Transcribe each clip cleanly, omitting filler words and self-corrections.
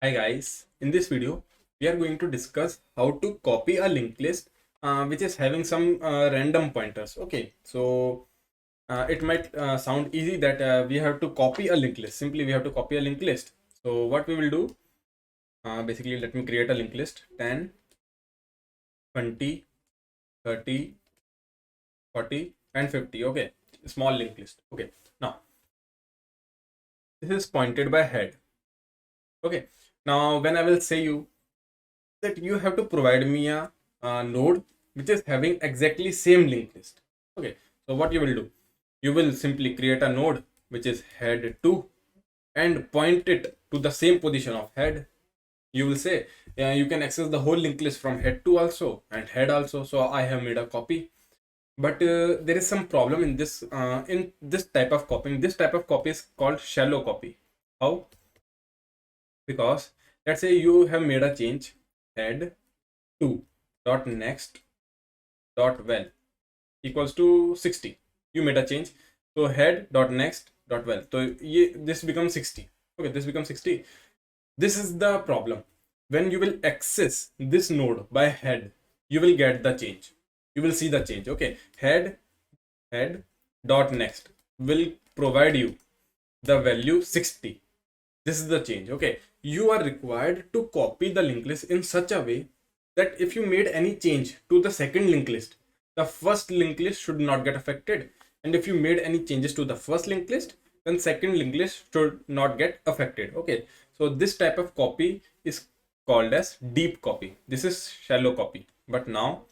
Hi guys, in this video we are going to discuss how to copy a linked list which is having some random pointers. Okay, so it might sound easy that we have to copy a linked list. Simply we have to copy a linked list. So what we will do, basically let me create a linked list 10, 20, 30, 40 and 50. Okay, small linked list. Okay, now this is pointed by head. Okay, now when I will say you that you have to provide me a node which is having exactly same linked list. Okay, so what you will do, you will simply create a node which is head 2 and point it to the same position of head. You will say you can access the whole linked list from head 2 also and head also. So I have made a copy, but there is some problem in this type of copying. This type of copy is called shallow copy. How? Because let's say you have made a change, head 2 dot next dot well equals to 60. You made a change, so head dot next dot well, so this becomes 60. Okay, this becomes 60. This is the problem. When you will access this node by head, you will get the change, you will see the change. Okay, head dot next will provide you the value 60. This is the change. Okay, you are required to copy the linked list in such a way that if you made any change to the second linked list, the first linked list should not get affected, and if you made any changes to the first linked list, then second linked list should not get affected. Okay, so this type of copy is called as deep copy. This is shallow copy. But now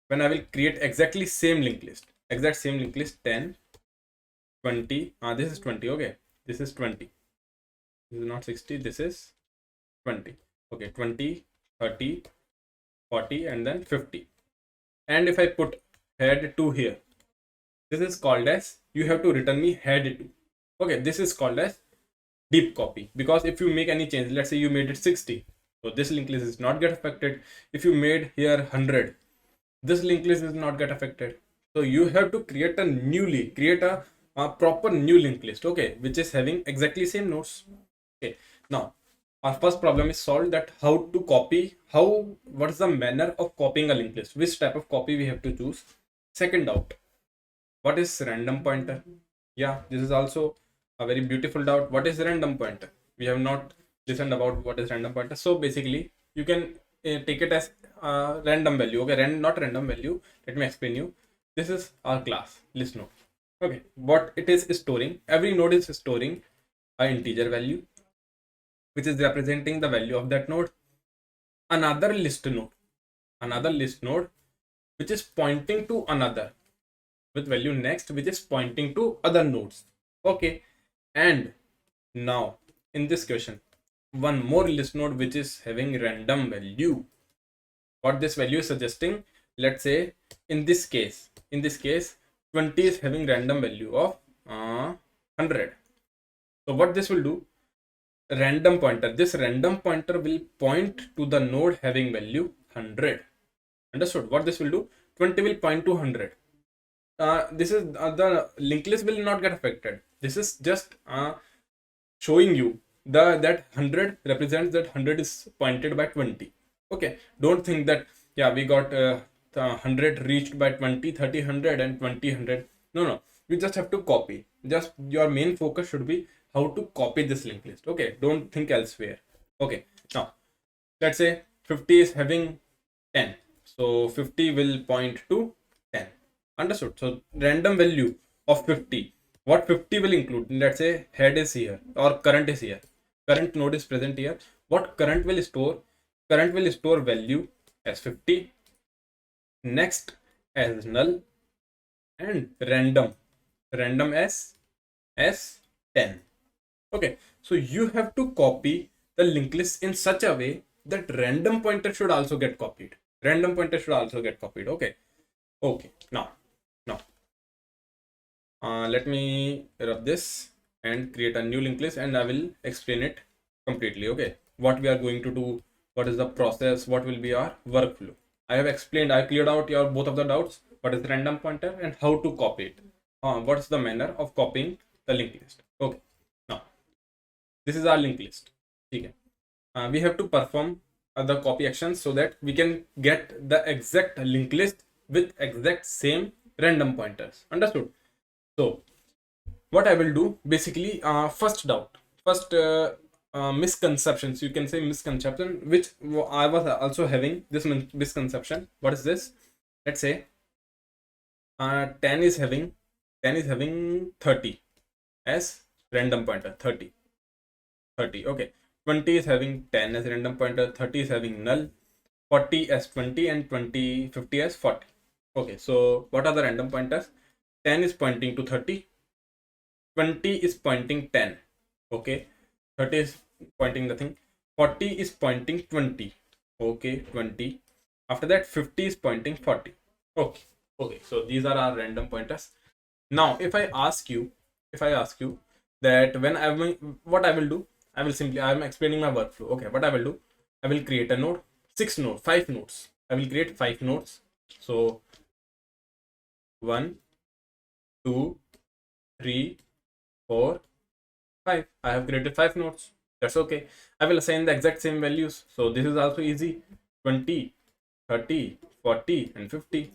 when I will create exactly same linked list, exact same linked list, 10, 20, this is 20. Okay, this is 20, this is not 60, this is 20. Okay, 20, 30, 40 and then 50. And if I put head 2 here, this is called as you have to return me head 2. Okay, this is called as deep copy, because if you make any change, let's say you made it 60, so this linked list is not get affected. If you made here 100, this linked list is not get affected. So you have to create a proper new linked list, okay, which is having exactly same nodes. Okay, now our first problem is solved, that how to copy, what is the manner of copying a linked list, which type of copy we have to choose. Second doubt, what is random pointer? Yeah, this is also a very beautiful doubt. What is random pointer? We have not listened about what is random pointer. So basically you can take it as random value. Okay, not random value, let me explain you. This is our class list node. Okay, what it is storing, every node is storing an integer value which is representing the value of that node. Another list node which is pointing to another with value next, which is pointing to other nodes. Okay, and now in this question, one more list node which is having random value. What this value is suggesting, let's say in this case 20 is having random value of 100. So what this will do, random pointer, this random pointer will point to the node having value 100. Understood? What this will do, 20 will point to 100. This is the linked list will not get affected. This is just showing you that 100 represents that 100 is pointed by 20. Okay, don't think that yeah, we got 100 reached by 20, 30, 100 and 20, 100. No, you just have to copy. Just your main focus should be how to copy this linked list. Okay, don't think elsewhere. Okay, now let's say 50 is having 10, so 50 will point to 10. Understood? So random value of 50, what 50 will include, let's say head is here or current is here, current node is present here. What current will store, current will store value as 50, next as null, and random as 10. Okay, so you have to copy the linked list in such a way that random pointer should also get copied. Okay, now let me rub this and create a new linked list, and I will explain it completely. Okay, what we are going to do, what is the process, what will be our workflow. I have explained, I cleared out your both of the doubts. What is random pointer and how to copy it. What's the manner of copying the linked list. Okay, now this is our linked list. Okay, we have to perform the copy actions so that we can get the exact linked list with exact same random pointers. Understood? So what I will do basically, first doubt, first misconceptions, you can say misconception, which I was also having this misconception. What is this? Let's say 10 is having 30 as random pointer. 30, okay. 20 is having 10 as random pointer, 30 is having null, 40 as 20, and 50 as 40. Okay, so what are the random pointers? 10 is pointing to 30, 20 is pointing 10, okay, 30 is pointing nothing, 40 is pointing 20, okay, 20. After that 50 is pointing 40. Okay, okay, so these are our random pointers. Now if I ask you that when I will, what I will do, I will simply, I am explaining my workflow. Okay, what I will do, I will create a node, 5 nodes. I will create 5 nodes. So 1, 2, 3, 4, 5. I have created 5 nodes. That's okay. I will assign the exact same values. So this is also easy. 20, 30, 40, and 50.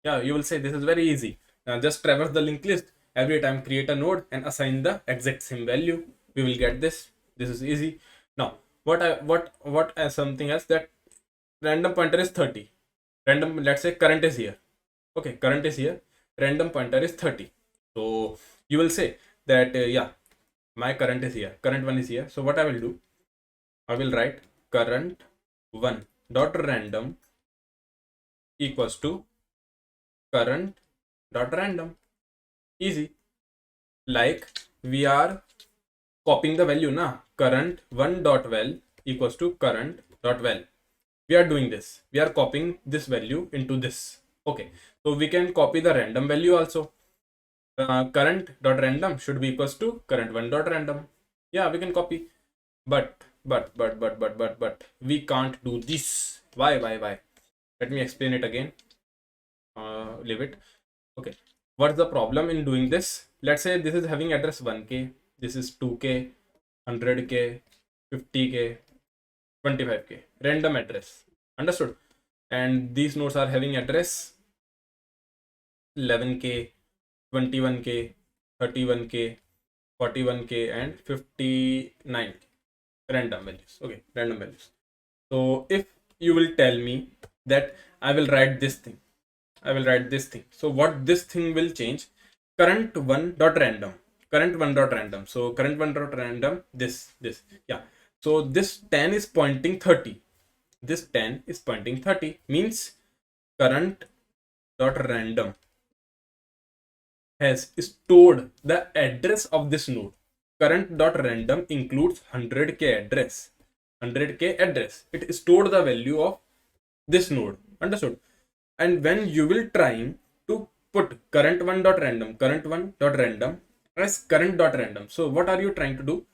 Yeah, you will say this is very easy. Now just traverse the linked list. Every time create a node and assign the exact same value. We will get this. This is easy. Now, what as something else, that random pointer is 30. Random, let's say current is here. Okay, current is here. Random pointer is 30. So you will say that yeah, my current is here, current one is here. So what I will do, I will write current one dot random equals to current dot random. Easy. Like we are copying the value na, current one dot val equals to current dot val. We are doing this, we are copying this value into this. Okay, so we can copy the random value also. Current dot random should be equals to current one dot random. Yeah, we can copy, but we can't do this. Why? Let me explain it again. Leave it. Okay, what's the problem in doing this? Let's say this is having address 1k, this is 2k, 100k, 50k, 25k, random address. Understood? And these nodes are having address 11k, 21k, 31k, 41k, and 59k. Random values. Okay, random values. So if you will tell me that I will write this thing, so what this thing will change? Current one dot random, so current one dot random, this, yeah. So this 10 is pointing 30, this 10 is pointing 30, means current dot random has stored the address of this node. Current dot random includes 100k address. 100k address. It stored the value of this node. Understood? And when you will trying to put current one dot random as current dot random, so what are you trying to do?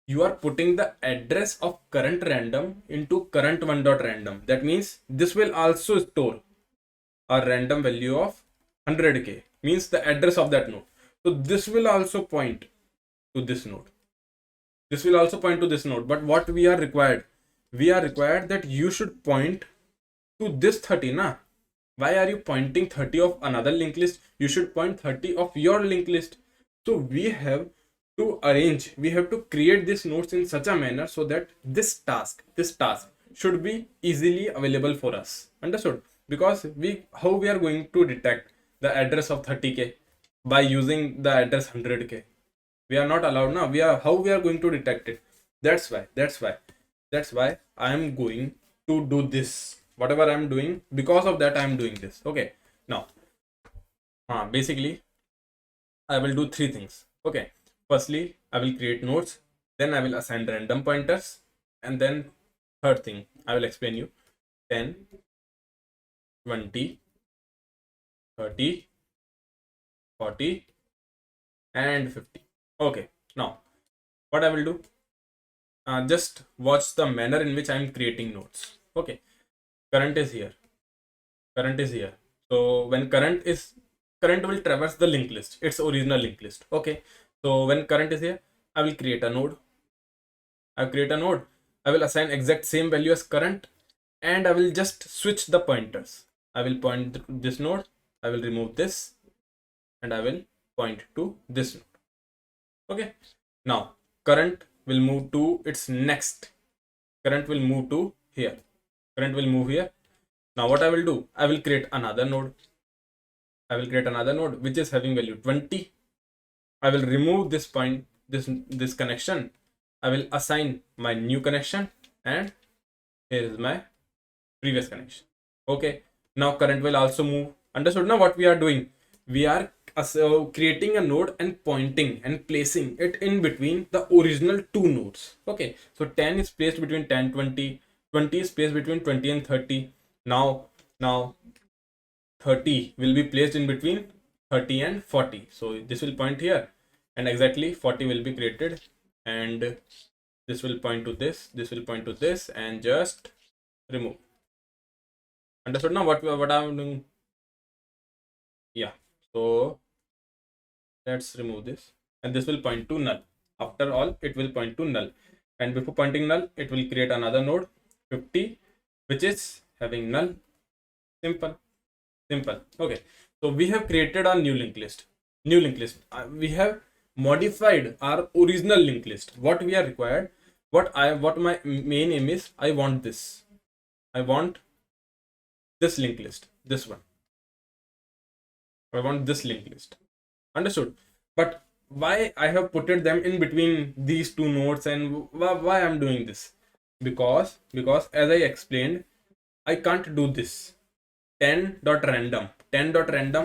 You are putting the address of current random into current one dot random. That means this will also store a random value of 100k, means the address of that node. So this will also point to this node. But what we are required? We are required that you should point to this 30 na. Why are you pointing 30 of another linked list? You should point 30 of your linked list. So we have to arrange, we have to create these nodes in such a manner so that this task should be easily available for us. Understood? Because how we are going to detect the address of 30k by using the address 100k? We are not allowed now. How we are going to detect it? That's why I am going to do this. Whatever I am doing, because of that I am doing this. Okay, now basically I will do 3 things. Okay, firstly I will create nodes, then I will assign random pointers, and then third thing I will explain you: 10, 20, 30, 40, and 50. Okay, now what I will do, just watch the manner in which I am creating nodes. Okay, current is here, so when current will traverse the linked list, its original linked list. Okay, so when current is here, I will create a node. I will assign exact same value as current, and I will just switch the pointers. I will point this node, I will remove this, and I will point to this node. Okay, now current will move to its next. Current will move to here. Current will move here. Now what I will do, I will create another node. I will create another node which is having value 20. I will remove this point, this connection. I will assign my new connection, and here is my previous connection. Okay, now current will also move. Understood now what we are doing? We are creating a node and pointing and placing it in between the original two nodes. Okay, so 10 is placed between 10, 20. 20 is placed between 20 and 30. Now 30 will be placed in between 30 and 40. So this will point here, and exactly 40 will be created, and this will point to this, this will point to this, and just remove. Understood now what I'm doing? Yeah, so let's remove this, and this will point to null. After all, it will point to null, and before pointing null, it will create another node 50 which is having null. Simple. Okay, so we have created a new linked list. We have modified our original linked list. What we are required, what my main aim is, I want this linked list, this one. I want this linked list. Understood? But why I have put them in between these two nodes, and why I'm doing this? Because as I explained, I can't do this 10.random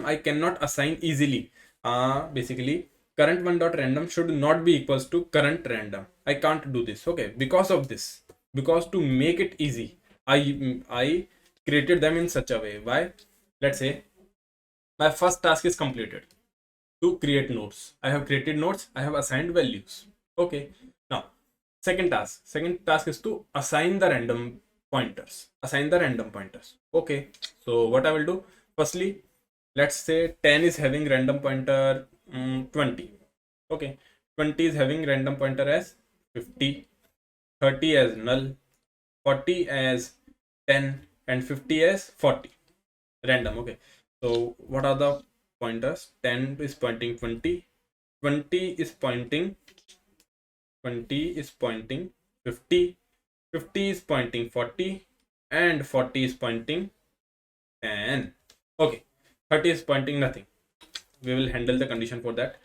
I cannot assign easily. Basically current one.random should not be equals to current random. I can't do this. Okay, because of this, because to make it easy, I created them in such a way. Why? Let's say my first task is completed, to create nodes. I have created nodes, I have assigned values. Okay, now second task is to assign the random pointers. Okay, so what I will do, firstly, let's say 10 is having random pointer 20. Okay, 20 is having random pointer as 50, 30 as null, 40 as 10, and 50 as 40 random. Okay, so what are the pointers? 10 is pointing 20, 20 is pointing 50, 50 is pointing 40, and 40 is pointing 10. Okay, 30 is pointing nothing. We will handle the condition for that.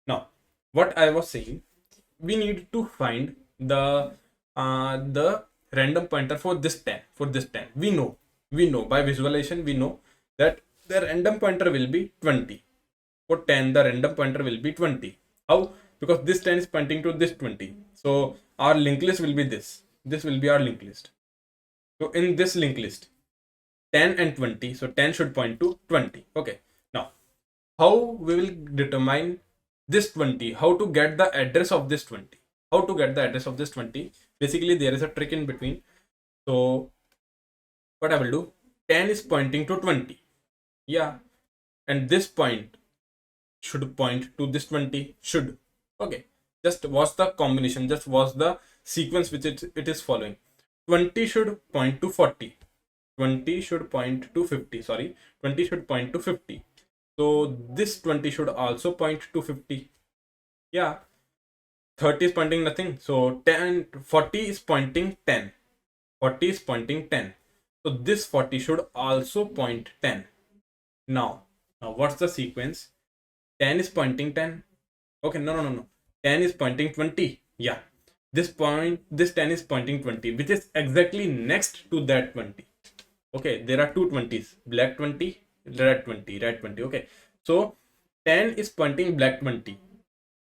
Now what I was saying, we need to find the random pointer for this 10. We know by visualization, we know that the random pointer will be 20. For 10, the random pointer will be 20. How? Because this 10 is pointing to this 20. So our linked list will be this. This will be our linked list. So in this linked list, 10 and 20. So 10 should point to 20. Okay. Now, how we will determine this 20? How to get the address of this 20? Basically, there is a trick in between. So what I will do, 10 is pointing to 20. Yeah. And this point should point to this 20. Should. Okay. Just watch the combination. Just watch the sequence which it is following. 20 should point to 40. 20 should point to 50. Sorry. 20 should point to 50. So this 20 should also point to 50. Yeah. 30 is pointing nothing. So 40 is pointing 10. 40 is pointing 10. So this 40 should also point 10. Now what's the sequence? 10 is pointing 10. Okay, no. 10 is pointing 20. Yeah. This 10 is pointing 20, which is exactly next to that 20. Okay, there are two 20s, black 20, red 20. Okay, so 10 is pointing black 20,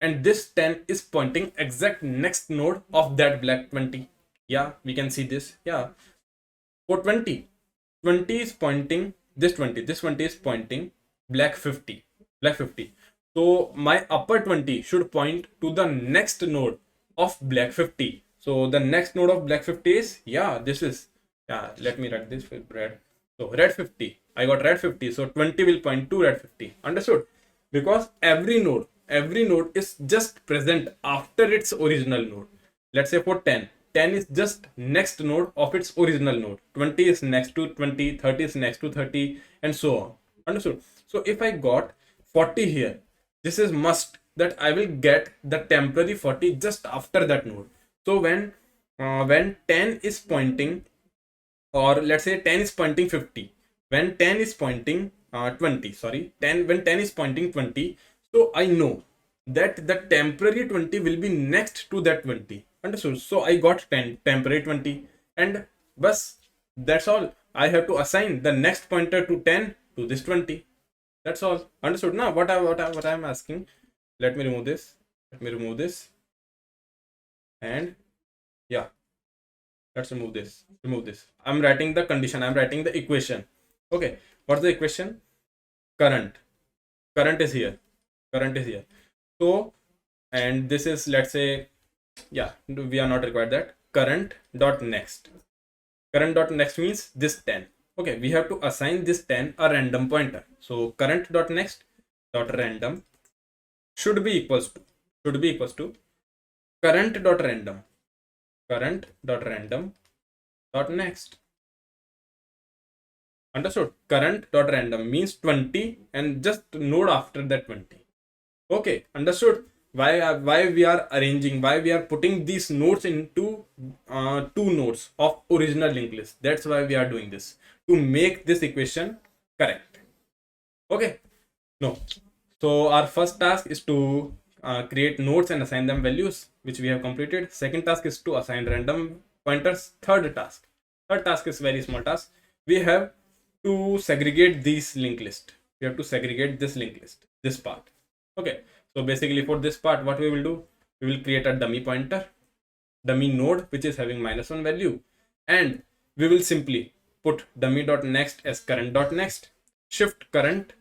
and this 10 is pointing exact next node of that black 20. Yeah, we can see this. Yeah, for 20 is pointing this 20. This 20 is pointing black 50. So my upper 20 should point to the next node of black 50. So the next node of black 50 is, this is, let me write this with red. So red 50, I got red 50. So 20 will point to red 50. Understood? Because every node is just present after its original node. Let's say for 10, 10 is just next node of its original node, 20 is next to 20, 30 is next to 30, and so on. Understood? So if I got 40 here, this is must that I will get the temporary 40 just after that node. So when 10 is pointing, or let's say 10 is pointing 50, when 10 is pointing 20, sorry, 10, when 10 is pointing 20, so I know that the temporary 20 will be next to that 20. Understood? So I got 10 temporary 20, and bus, that's all. I have to assign the next pointer to 10 to this 20. That's all. Understood? Now what I'm asking, let me remove this, and yeah, let's remove this. I'm writing the condition, I'm writing the equation. Okay, what's the equation? Current is here, so, and this is, let's say, yeah, we are not required that. Current dot next means this 10. Okay, we have to assign this 10 a random pointer. So current dot next dot random should be equals to current dot random dot next. Understood? Current dot random means 20 and just node after that 20. Okay, understood? Why we are arranging, why we are putting these nodes into two nodes of original linked list. That's why we are doing this, to make this equation correct. Okay, no. So our first task is to create nodes and assign them values, which we have completed. Second task is to assign random pointers. Third task is very small task. We have to segregate these linked list. We have to segregate this linked list, this part. Okay, so basically for this part, what we will do, we will create a dummy pointer, dummy node, which is having -1 value, and we will simply put dummy.next as current.next, shift current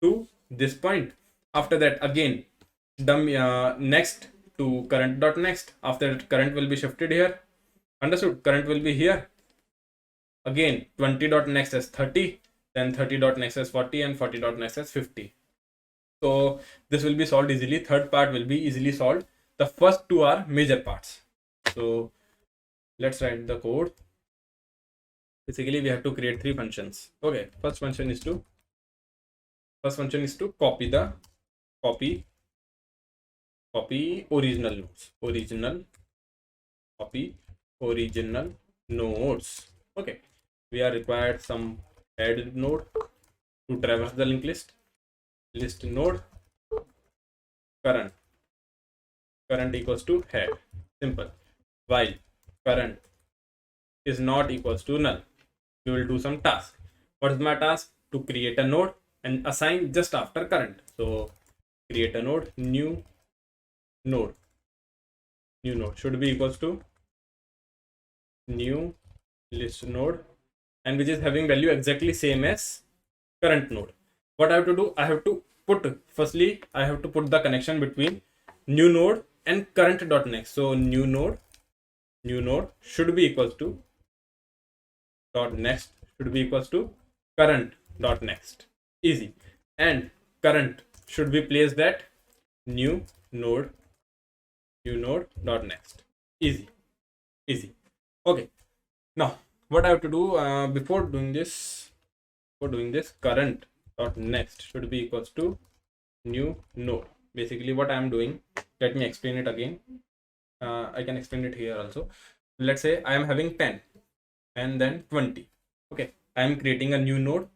to this point. After that, again dummy next to current.next. After that, current will be shifted here. Understood? Current will be here. Again 20.next as 30, then 30.next as 40, and 40.next as 50. So this will be solved easily. Third part will be easily solved. The first two are major parts. So let's write the code. Basically, we have to create three functions. Okay, first function is to copy original nodes. Okay, we are required some head node to traverse the linked list. List node current equals to head. Simple. While current is not equals to null, we will do some task. What is my task? To create a node and assign just after current. So create a node, new node should be equals to new list node, and which is having value exactly same as current node. What I have to do, I have to put the connection between new node and current.next. So new node should be equals to .next should be equals to current.next. Easy. And current should be placed at new node .next. Easy. Okay, now what I have to do, before doing this, current.next should be equals to new node. Basically what I am doing, let me explain it again. I can explain it here also. Let's say I am having 10 and then 20. Okay, I am creating a new node.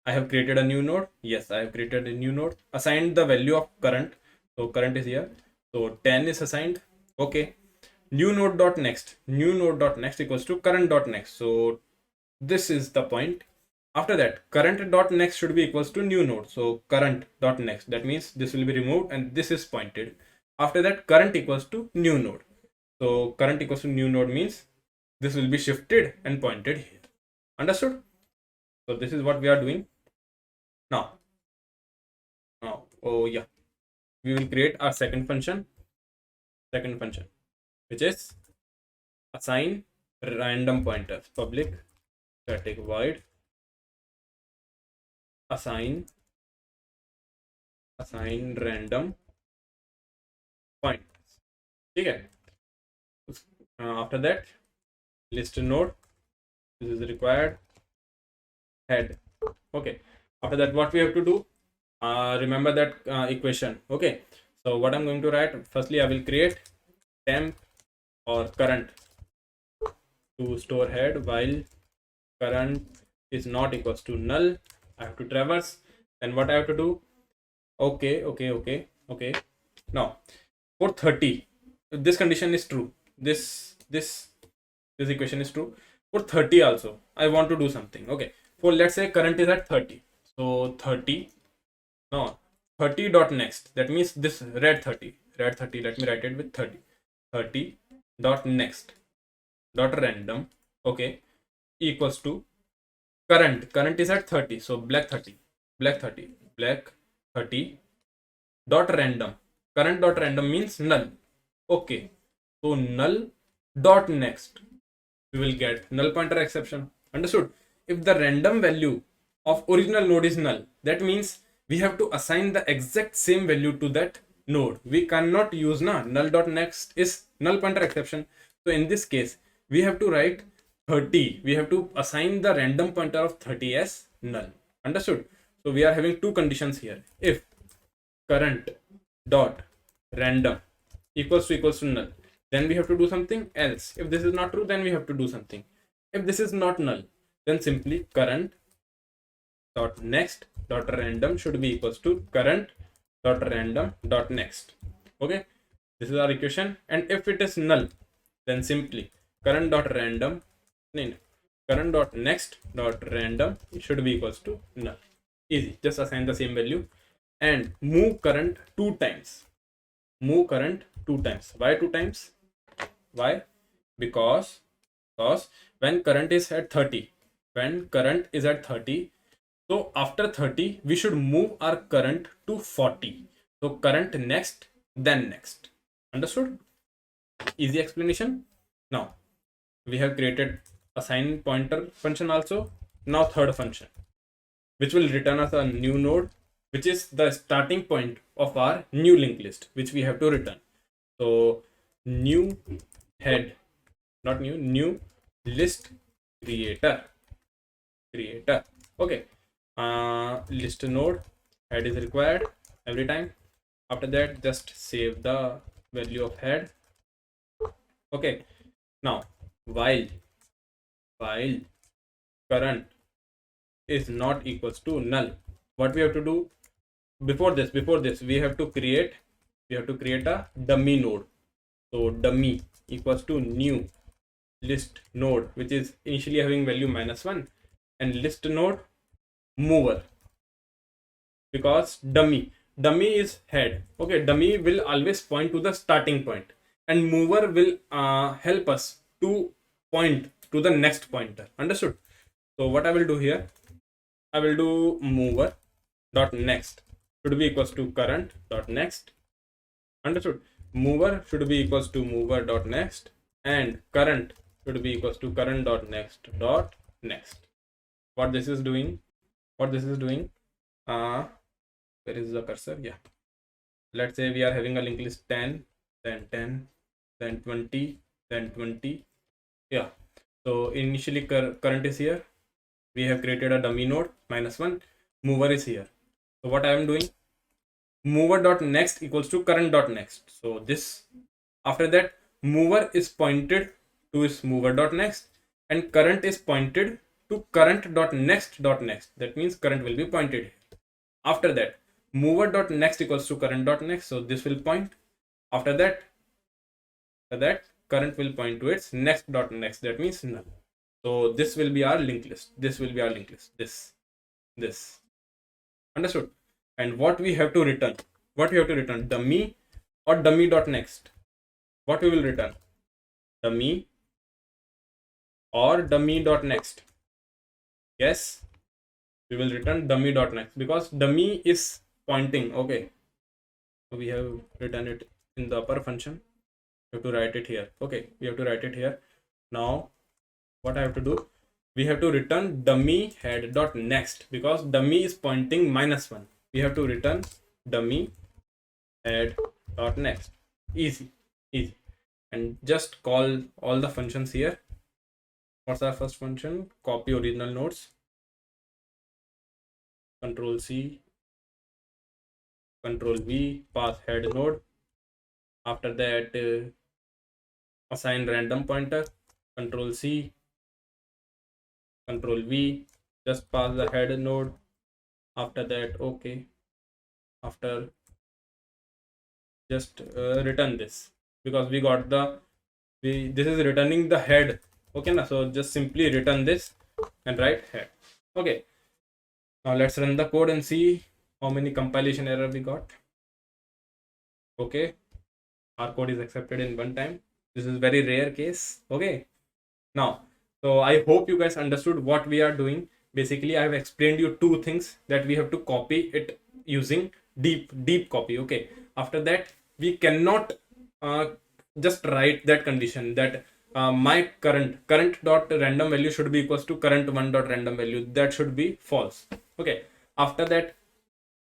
I have created a new node. Yes, I have created a new node. Assigned the value of current. So current is here. So 10 is assigned. Okay. New node.next equals to current.next. So this is the point. After that, current.next should be equals to new node. So current.next. That means this will be removed and this is pointed. After that, current equals to new node. So current equals to new node means this will be shifted and pointed here. Understood? So this is what we are doing now. Oh yeah, we will create our second function, which is assign random pointers. Public static void assign random pointers. Okay, After that, list node, this is required, head. Okay, after that, what we have to do, remember that equation. Okay, so what I'm going to write, firstly I will create temp or current to store head, while current is not equals to null. I have to traverse. Then what I have to do, okay. Now for 30, if this condition is true, this equation is true, for 30 also I want to do something. Okay, for let's say current is at 30, so 30, no, 30 dot next, that means this red 30, let me write it with 30 dot next dot random, okay, equals to current is at 30, so black 30 dot random, current dot random means null. Okay, so null dot next, we will get null pointer exception. Understood? If the random value of original node is null, that means we have to assign the exact same value to that node. We cannot use null dot next is null pointer exception. So in this case, we have to write 30. We have to assign the random pointer of 30 as null. Understood? So we are having two conditions here. If current dot random equals to null, then we have to do something else. If this is not true, then we have to do something. If this is not null, then simply current dot next dot random should be equals to current dot random dot next. Okay, this is our equation. And if it is null, then simply current dot random, current dot next dot random should be equals to null. Easy, just assign the same value and move current two times. Move current two times. Why two times? Why? Because when current is at 30, so after 30 we should move our current to 40. So current next, then next. Understood? Easy explanation. Now we have created assign pointer function also. Now third function, which will return us a new node, which is the starting point of our new linked list, which we have to return. So new head, not new list creator. Okay, list node head is required every time. After that, just save the value of head. Okay, now while current is not equals to null, what we have to do, before this we have to create a dummy node. So dummy equals to new list node, which is initially having value -1, and list node mover, because dummy is head. Okay, dummy will always point to the starting point, and mover will help us to point to the next pointer. Understood? So what I will do here, I will do mover dot next should be equals to current dot next. Understood? Mover should be equals to mover dot next, and current should be equals to current dot next dot next. What this is doing, where is the cursor? Yeah, let's say we are having a linked list 10, then 10, then 20, then 20. Yeah, so initially current is here, we have created a dummy node -1, mover is here. So what I am doing, mover dot next equals to current dot next. So this, after that, mover is pointed to its mover dot next, and current is pointed to current dot next dot next. That means current will be pointed here. After that, mover dot next equals to current dot next. So this will point. After that, current will point to its next dot next. That means null. So this will be our linked list. This. Understood? And what we have to return? Dummy or dummy dot next? What we will return? Dummy or dummy dot next? Yes, we will return dummy dot next, because dummy is pointing. Okay, so we have written it in the upper function. We have to write it here. Okay, we have to write it here. Now what I have to do, we have to return dummy head dot next, because dummy is pointing -1. We have to return dummy head dot next. Easy. and just call all the functions here. What's our first function? Copy original nodes. Control C, Control V, pass head node. After that, assign random pointer. Control C, Control V, just pass the head node. After that, okay. After, just return this, because we got the this is returning the head. Okay, now so just simply return this and write head. Okay, now let's run the code and see how many compilation error we got. Okay, our code is accepted in one time. This is very rare case. Okay, now, so I hope you guys understood what we are doing. Basically, I have explained you two things, that we have to copy it using deep copy. Okay, after that we cannot uh, just write that condition that my current dot random value should be equals to current one dot random value. That should be false. Okay, after that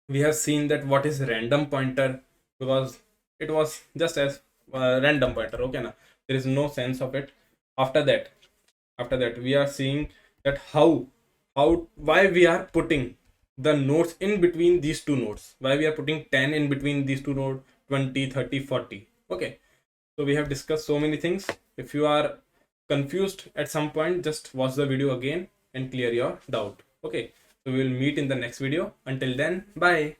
we have seen that what is random pointer, because it was just as random pointer. Okay, now there is no sense of it. After that we are seeing that how why we are putting the nodes in between these two nodes, why we are putting 10 in between these two nodes, 20, 30, 40. Okay, so we have discussed so many things. If you are confused at some point, just watch the video again and clear your doubt. Okay, so we will meet in the next video. Until then, bye.